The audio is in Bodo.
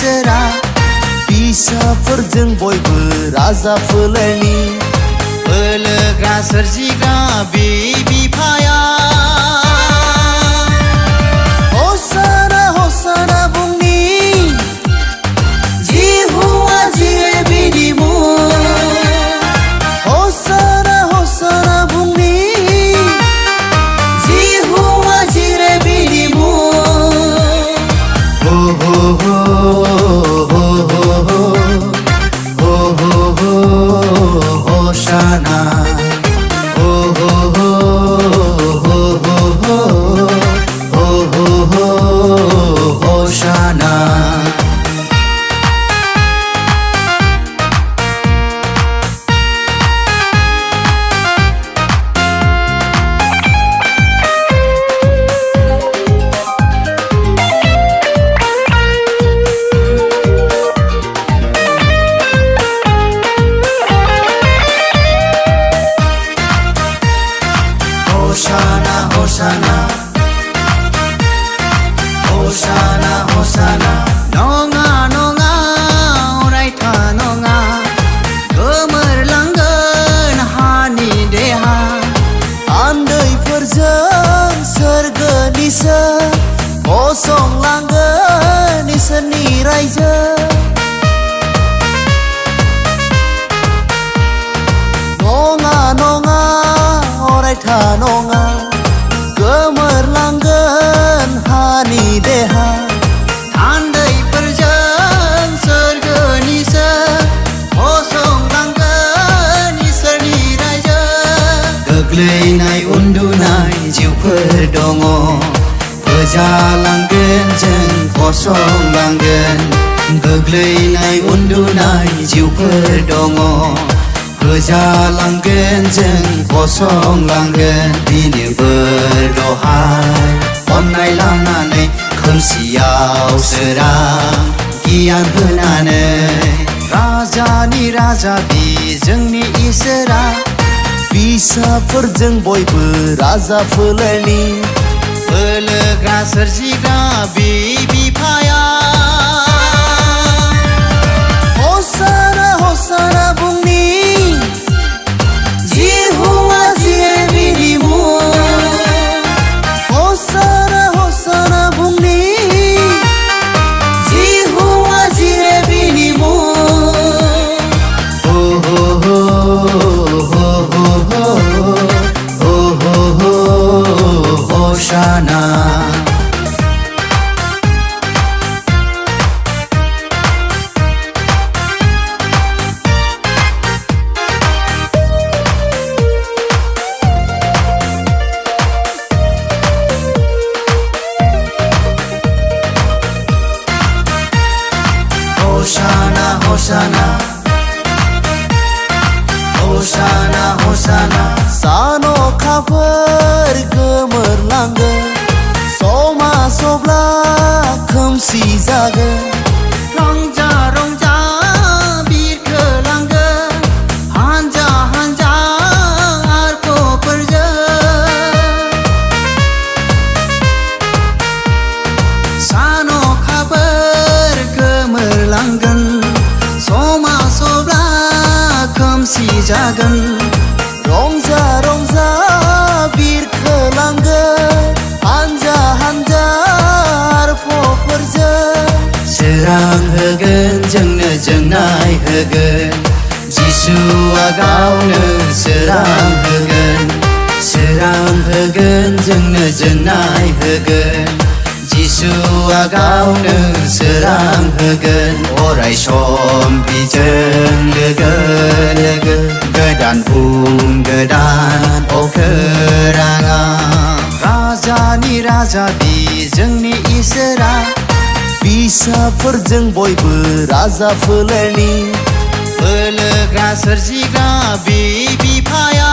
इसोरा फिसाफोरजों बयबो राजा फोलेरनि बोलोग्रा सोरजिग्रा बे बिफाया हसाना हसाना बुंनि जि हुआ जिरे बिनि मुं हसाना हसाना बुंनि जि हुआ जिरे बिनि मुं हो हो हो Hosanna, oh oh oh oh oh oh oh Hosanna. Hosanna, Hosanna, Hosanna, Hosanna. Nonga, nonga, oraita nonga. Gomerlangon hani deha. Andaiफोरजों सोरगोनि सोर गसंलांगोन इसोरनि रायजो. Nonga, nonga. अरायथा नङा गोमोरलांगोन हानि देहा थान्दैफोरजों सोरगोनि सोर गसंलांगोन इसोरनि रायजो गोग्लैनाय उन्दुनाय जिउफोर दङ फोजालांगोन जों गसंलांगोन गोग्लैनाय उन्दुनाय जिउफोर दङ फोजालांगोन जों गसंलांगोन बिनो बोर दहाय अननाय लानानै खोमसियाव सोरां गियान होनानै राजानि राजा बि जोंनि इसोरा फिसाफोरजों बयबो राजा फोलेरनि बोलोग्रा सोरजिग्रा बे बिफाया हसाना हसाना बुंनि Hosanna. Hosanna, Hosanna, Hosanna, Hosanna. Sano kabar gomerlanggön, soma sobla खोमसि जागोन. रंजा रंजा बिरखोलांगोन हानजा हानजा आरफोरजों सानो खाबोर गोमोरलांगोन समा सबला खोमसि जागोन रंजा रंजा बिरखोलांगोन हानजा हानजा आरफोरजों सोरां होगोन जोंनो जोंनाय होगोन जिसुआ गावनो सोरां होगोन जोंनो जोंनाय होगोन जिसुआ गावनो सोरां होगोन अराय सम बिजों लोगो लोगो गोदान बुहुम गोदान अखोराङा राजानि राजा बि जोंनि इसोरा फिसाफोरजों बयबो राजा फोलेरनि बोलोग्रा सोरजिग्रा बे बिफाया